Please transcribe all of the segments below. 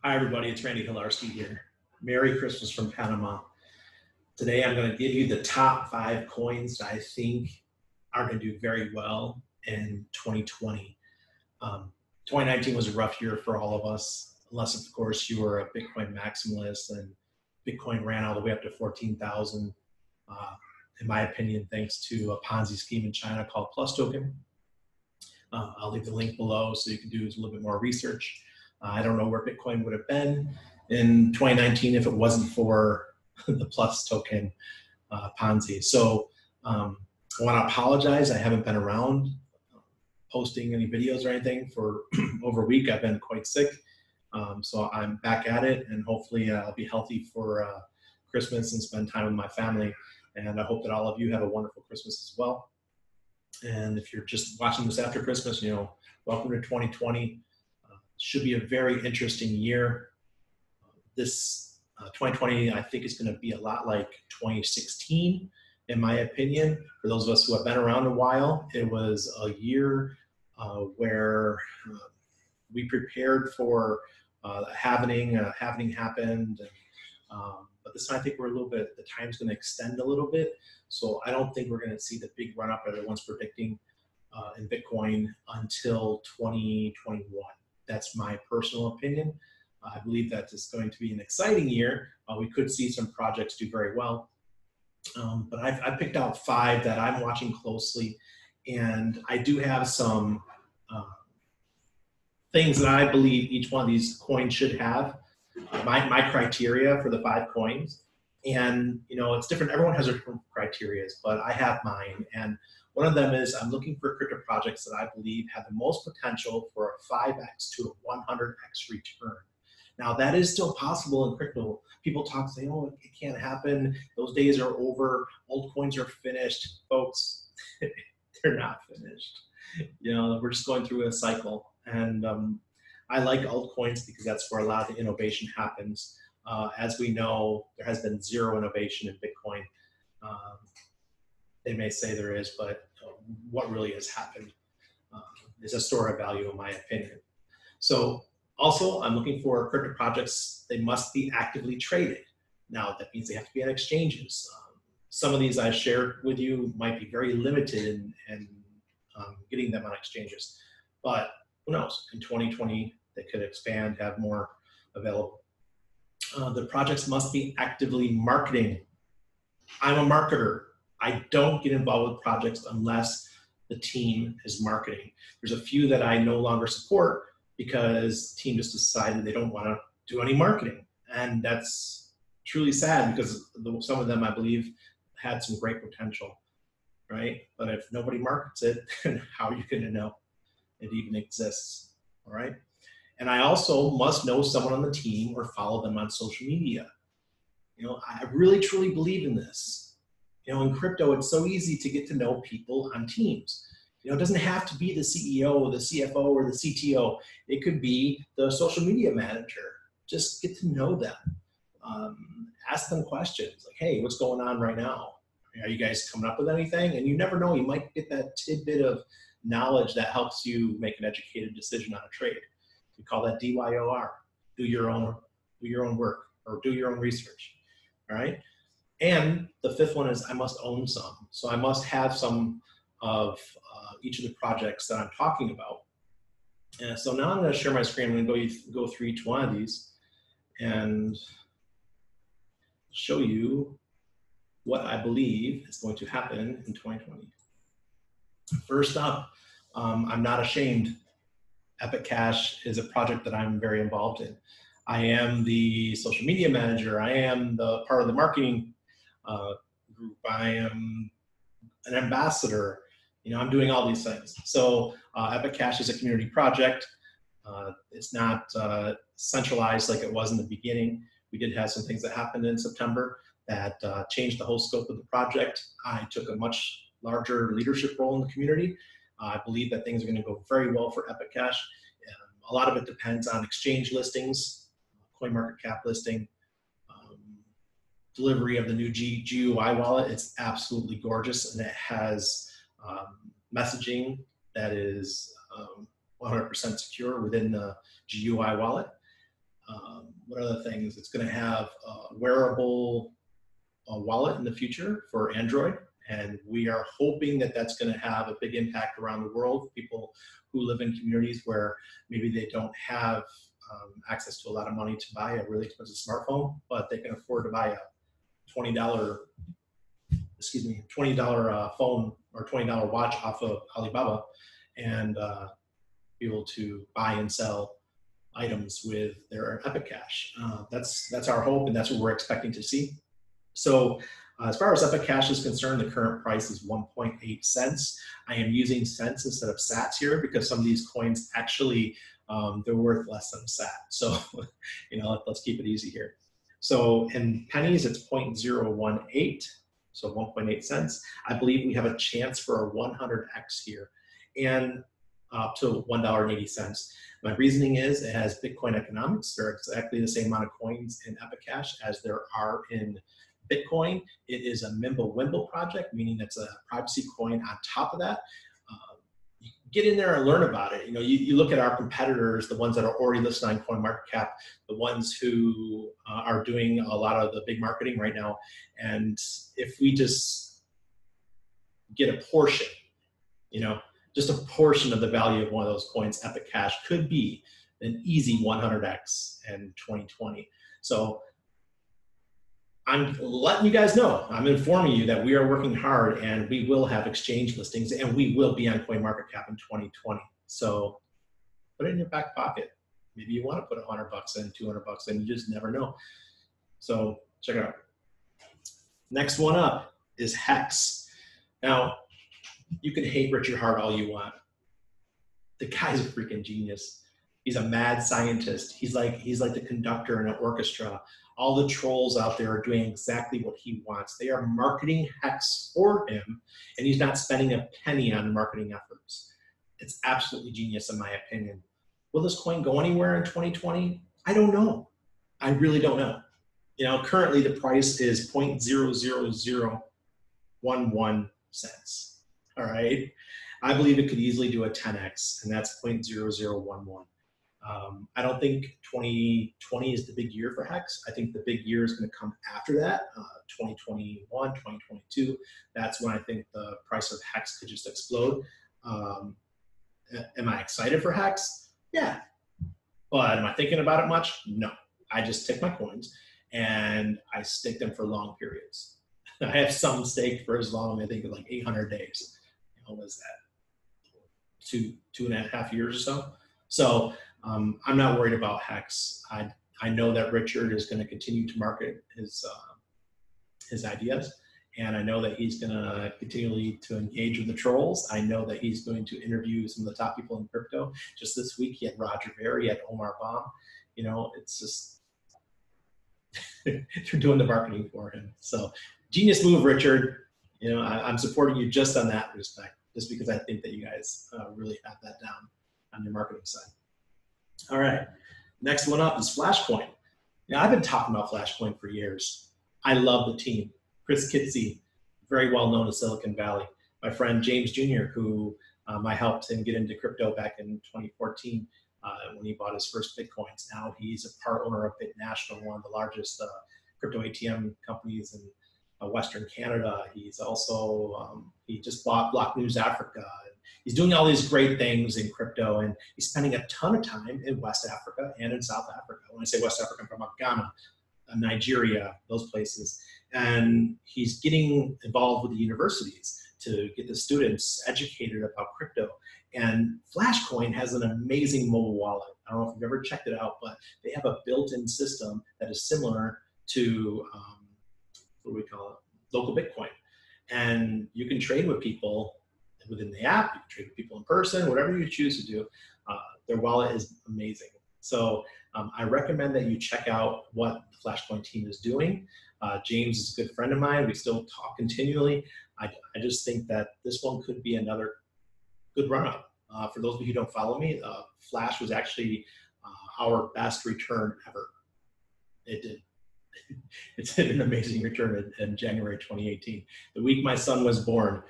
Hi, everybody. It's Randy Hilarski here. Merry Christmas from Panama. Today, I'm going to give you the top 5 coins that I think are going to do very well in 2020. 2019 was a rough year for all of us, unless, of course, you were a Bitcoin maximalist and Bitcoin ran all the way up to 14,000, in my opinion, thanks to a Ponzi scheme in China called Plus Token. I'll leave the link below so you can do a little bit more research. I don't know where Bitcoin would have been in 2019 if it wasn't for the Plus Token Ponzi. So I want to apologize. I haven't been around posting any videos or anything for over a week. I've been quite sick. So I'm back at it, and hopefully I'll be healthy for Christmas and spend time with my family. And I hope that all of you have a wonderful Christmas as well. And if you're just watching this after Christmas, welcome to 2020. Should be a very interesting year. This 2020, I think, is going to be a lot like 2016, in my opinion. For those of us who have been around a while, it was a year where we prepared for happening happened. But this time, I think the time's going to extend a little bit. So I don't think we're going to see the big run up everyone's predicting in Bitcoin until 2021. That's my personal opinion. I believe that it's going to be an exciting year. We could see some projects do very well. But I've picked out 5 that I'm watching closely. And I do have some things that I believe each one of these coins should have. My criteria for the 5 coins. And, it's different. Everyone has their different criteria, but I have mine. And one of them is I'm looking for crypto projects that I believe have the most potential for a 5x to a 100x return. Now, that is still possible in crypto. People say, oh, it can't happen. Those days are over. Old coins are finished. Folks, they're not finished. We're just going through a cycle. And I like altcoins because that's where a lot of the innovation happens. As we know, there has been zero innovation in Bitcoin. They may say there is, but what really has happened is a store of value, in my opinion. So also, I'm looking for crypto projects. They must be actively traded. Now, that means they have to be on exchanges. Some of these I shared with you might be very limited in getting them on exchanges. But who knows? In 2020, they could expand, have more available. The projects must be actively marketing. I'm a marketer. I don't get involved with projects unless the team is marketing. There's a few that I no longer support because the team just decided they don't want to do any marketing. And that's truly sad because some of them, I believe, had some great potential, right? But if nobody markets it, then how are you going to know it even exists, all right? And I also must know someone on the team or follow them on social media. I really, truly believe in this. In crypto, it's so easy to get to know people on teams. It doesn't have to be the CEO or the CFO or the CTO. It could be the social media manager. Just get to know them. Ask them questions like, hey, what's going on right now? Are you guys coming up with anything? And you never know, you might get that tidbit of knowledge that helps you make an educated decision on a trade. We call that DYOR, do your own work or do your own research, all right? And the 5th one is I must own some. So I must have some of each of the projects that I'm talking about. And so now I'm going to share my screen. I'm going to go through each one of these and show you what I believe is going to happen in 2020. First up, I'm not ashamed. Epic Cash is a project that I'm very involved in. I am the social media manager. I am the part of the marketing group. I am an ambassador. I'm doing all these things. So Epic Cash is a community project. It's not centralized like it was in the beginning. We did have some things that happened in September that changed the whole scope of the project. I took a much larger leadership role in the community. I believe that things are going to go very well for Epic Cash. A lot of it depends on exchange listings, CoinMarketCap listing, delivery of the new GUI wallet. It's absolutely gorgeous, and it has messaging that is 100% secure within the GUI wallet. What other things? It's going to have a wearable wallet in the future for Android. And we are hoping that that's going to have a big impact around the world. People who live in communities where maybe they don't have access to a lot of money to buy a really expensive smartphone, but they can afford to buy a $20 phone or $20 watch off of Alibaba and be able to buy and sell items with their Epic Cash. That's our hope, and that's what we're expecting to see. So as far as Epic Cash is concerned, the current price is 1.8 cents. I am using cents instead of sats here because some of these coins actually, they're worth less than a sat. So, let's keep it easy here. So in pennies, it's 0.018, so 1.8 cents. I believe we have a chance for a 100x here and up to $1.80. My reasoning is it has Bitcoin economics. There are exactly the same amount of coins in Epic Cash as there are in Bitcoin. It is a Mimblewimble project, meaning it's a privacy coin on top of that. You get in there and learn about it. You look at our competitors, the ones that are already listed on CoinMarketCap, the ones who are doing a lot of the big marketing right now. And if we just get a portion, just a portion of the value of one of those coins, Epic Cash could be an easy 100x in 2020. So I'm letting you guys know, I'm informing you that we are working hard and we will have exchange listings and we will be on CoinMarketCap in 2020. So put it in your back pocket. Maybe you want to put $100 in, $200 in, you just never know. So check it out. Next one up is Hex. Now, you can hate Richard Hart all you want. The guy's a freaking genius. He's a mad scientist. He's like the conductor in an orchestra. All the trolls out there are doing exactly what he wants. They are marketing Hex for him, and he's not spending a penny on marketing efforts. It's absolutely genius in my opinion. Will this coin go anywhere in 2020? I don't know. I really don't know. Currently the price is 0.00011 cents. All right. I believe it could easily do a 10x, and that's 0.0011. I don't think 2020 is the big year for Hex. I think the big year is going to come after that, 2021, 2022. That's when I think the price of Hex could just explode. Am I excited for Hex? Yeah. But am I thinking about it much? No. I just take my coins and I stake them for long periods. I have some staked for as long, I think, like 800 days. What was that? Two and a half years or so. So I'm not worried about Hex. I know that Richard is going to continue to market his ideas, and I know that he's going to continually to engage with the trolls. I know that he's going to interview some of the top people in crypto. Just this week, he had Roger Ver, he had Omar Baum. It's just they're doing the marketing for him. So genius move, Richard. I'm supporting you just on that respect, just because I think that you guys really have that down on your marketing side. All right, next one up is Flashpoint. Now, I've been talking about Flashpoint for years. I love the team. Chris Kitsey, very well known in Silicon Valley. My friend James Jr., who I helped him get into crypto back in 2014 when he bought his first Bitcoins. Now he's a part owner of BitNational, one of the largest crypto ATM companies in Western Canada. He's also, he just bought Block News Africa. He's doing all these great things in crypto, and he's spending a ton of time in West Africa and in South Africa. When I say West Africa, I'm talking about Ghana, Nigeria, those places. And he's getting involved with the universities to get the students educated about crypto. And Flashcoin has an amazing mobile wallet. I don't know if you've ever checked it out, but they have a built-in system that is similar to, what do we call it, local Bitcoin. And you can trade with people within the app, you can trade with people in person, whatever you choose to do. Their wallet is amazing. So I recommend that you check out what the Flashpoint team is doing. James is a good friend of mine. We still talk continually. I just think that this one could be another good run-up. For those of you who don't follow me, Flash was actually our best return ever. It did. It's an amazing return in January 2018. The week my son was born,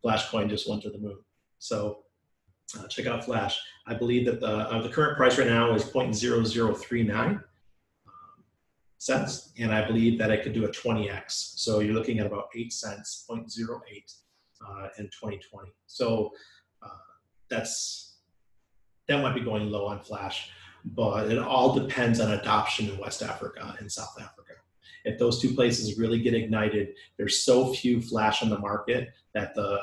Flashcoin just went to the moon. So check out Flash. I believe that the current price right now is 0.0039. cents, and I believe that it could do a 20x. So you're looking at about 8 cents, 0.08 in 2020. So that might be going low on Flash, but it all depends on adoption in West Africa and South Africa. If those two places really get ignited, there's so few Flash on the market that the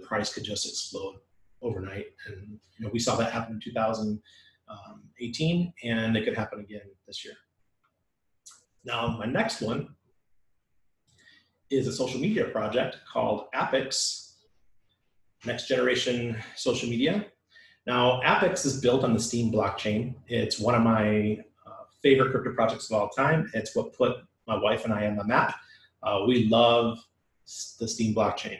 price could just explode overnight. And we saw that happen in 2018, and it could happen again this year. Now, my next one is a social media project called Apex, next generation social media. Now, Apex is built on the Steam blockchain. It's one of my favorite crypto projects of all time. It's what put my wife and I on the map. We love the Steam blockchain.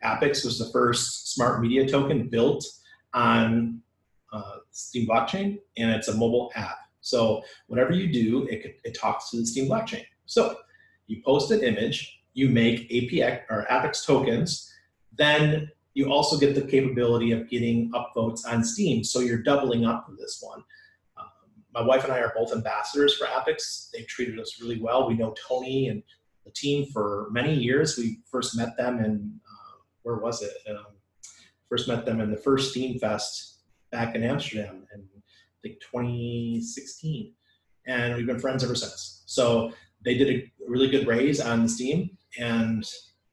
Apex was the first smart media token built on Steam blockchain, and it's a mobile app. So whatever you do, it talks to the Steam blockchain. So you post an image, you make APX or Apex tokens, then you also get the capability of getting upvotes on Steam. So you're doubling up with this one. My wife and I are both ambassadors for Apex. They've treated us really well. We know Tony and the team for many years. We first met them in, where was it? First met them in the first Steam Fest back in Amsterdam in, I think, 2016. And we've been friends ever since. So they did a really good raise on Steam, and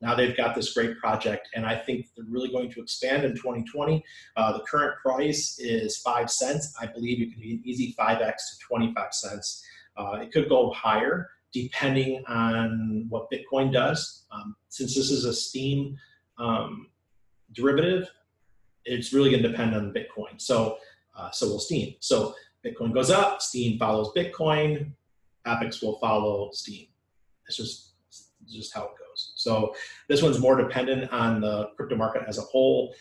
now they've got this great project, and I think they're really going to expand in 2020. The current price is 5 cents. I believe it could be an easy 5x to 25 cents. It could go higher depending on what Bitcoin does. Since this is a Steam derivative, it's really going to depend on Bitcoin. So will Steam. So Bitcoin goes up, Steam follows Bitcoin, Apex will follow Steam. It's just how it goes. So this one's more dependent on the crypto market as a whole.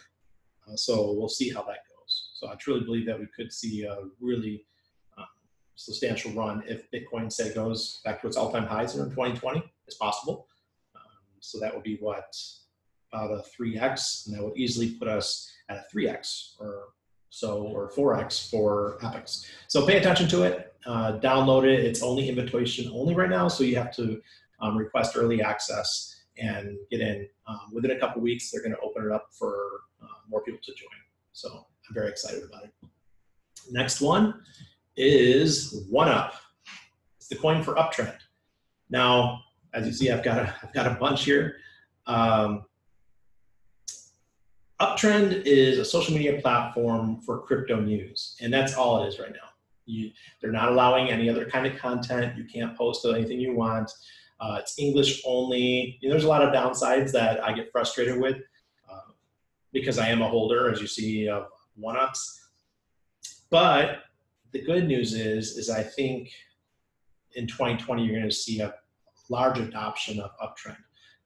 So we'll see how that goes. So I truly believe that we could see a really substantial run if Bitcoin, say, goes back to its all-time highs in 2020. It's possible. So that would be what, about a 3x, and that would easily put us at a 3x or 4x for Apex. So pay attention to it, download it. It's only invitation only right now, so you have to request early access and get in. Within a couple weeks, they're going to open it up for more people to join. So I'm very excited about it. Next one is OneUp. It's the coin for Uptrend. Now, as you see, I've got a bunch here. Uptrend is a social media platform for crypto news, and that's all it is right now. They're not allowing any other kind of content. You can't post anything you want. It's English only. There's a lot of downsides that I get frustrated with because I am a holder, as you see, of OneUps. But the good news is I think in 2020 you're going to see a large adoption of Uptrend.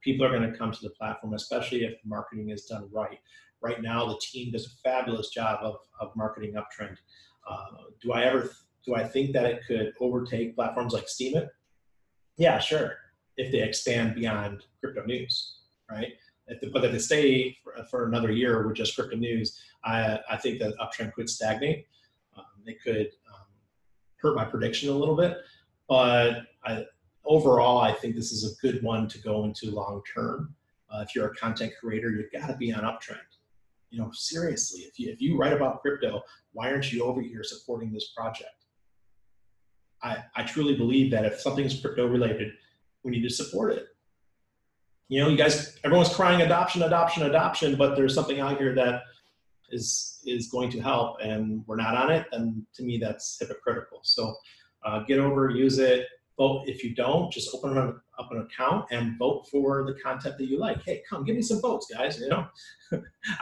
People are going to come to the platform, especially if marketing is done right. Right now, the team does a fabulous job of marketing Uptrend. Do I think that it could overtake platforms like Steemit? Yeah, sure, if they expand beyond crypto news, right? But if they stay for another year with just crypto news, I think that Uptrend could stagnate. It could hurt my prediction a little bit, but overall, I think this is a good one to go into long term. If you're a content creator, you've got to be on Uptrend. Seriously, if you write about crypto, why aren't you over here supporting this project? I truly believe that if something's crypto related, we need to support it. You guys, everyone's crying adoption, but there's something out here that is going to help, and we're not on it, then to me that's hypocritical. So get over, use it. Vote. If you don't, just open up an account and vote for the content that you like. Hey, come give me some votes, guys.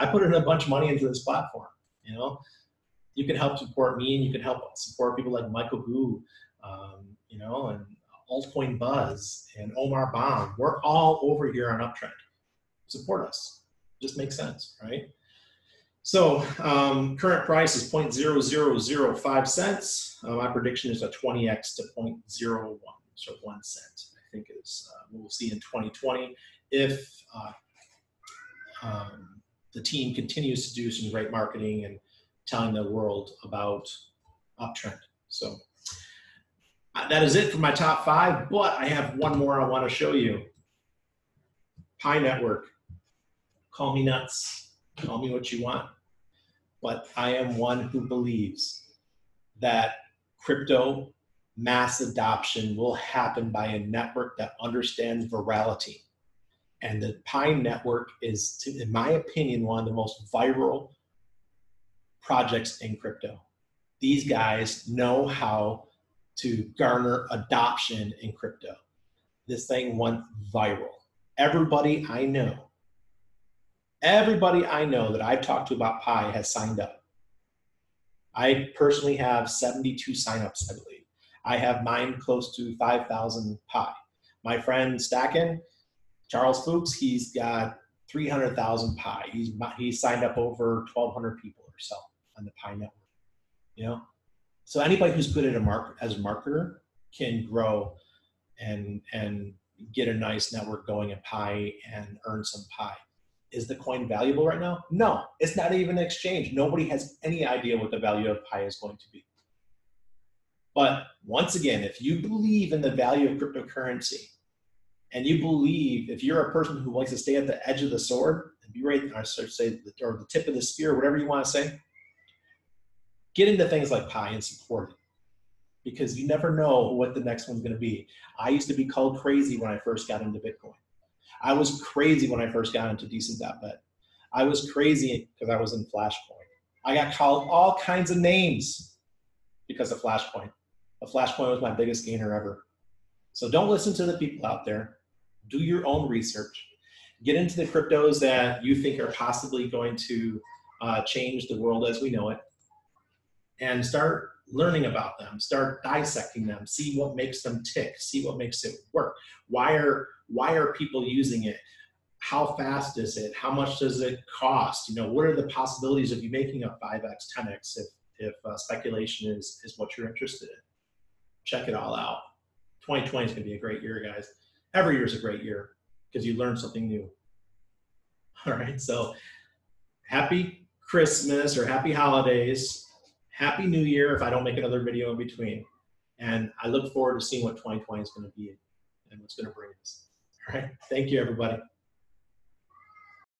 I put in a bunch of money into this platform. You can help support me, and you can help support people like Michael Gu, and Altcoin Buzz and Omar Baum. We're all over here on Uptrend. Support us. Just makes sense, right? So current price is 0.0005 cents. My prediction is a 20x to 0.01, so 1 cent. I think is what we'll see in 2020 if the team continues to do some great marketing and telling the world about Uptrend. So That is it for my top 5, but I have one more I want to show you. Pi Network. Call me nuts. Call me what you want. But I am one who believes that crypto mass adoption will happen by a network that understands virality. And the Pi Network is, in my opinion, one of the most viral projects in crypto. These guys know how to garner adoption in crypto. This thing went viral. Everybody I know that I've talked to about Pi has signed up. I personally have 72 signups, I believe. I have mine close to 5,000 Pi. My friend Stacken, Charles Fuchs, he's got 300,000 Pi. He's signed up over 1,200 people or so on the Pi network. You know, so anybody who's good at as a marketer can grow and get a nice network going at Pi and earn some Pi. Is the coin valuable right now? No, it's not even an exchange. Nobody has any idea what the value of Pi is going to be. But once again, if you believe in the value of cryptocurrency, and you believe, if you're a person who likes to stay at the edge of the sword and be right, or the tip of the spear, whatever you want to say, get into things like Pi and support it, because you never know what the next one's going to be. I used to be called crazy when I first got into Bitcoin. I was crazy when I first got into Decent.bet. I was crazy because I was in Flashpoint. I got called all kinds of names because of Flashpoint. The Flashpoint was my biggest gainer ever. So don't listen to the people out there. Do your own research. Get into the cryptos that you think are possibly going to change the world as we know it. And start learning about them. Start dissecting them. See what makes them tick. See what makes it work. Why are people using it? How fast is it? How much does it cost? You know, what are the possibilities of you making a 5x, 10x if speculation is what you're interested in? Check it all out. 2020 is going to be a great year, guys. Every year is a great year because you learn something new. All right, so happy Christmas or happy holidays. Happy New Year if I don't make another video in between. And I look forward to seeing what 2020 is going to be and what's going to bring us. All right, thank you, everybody.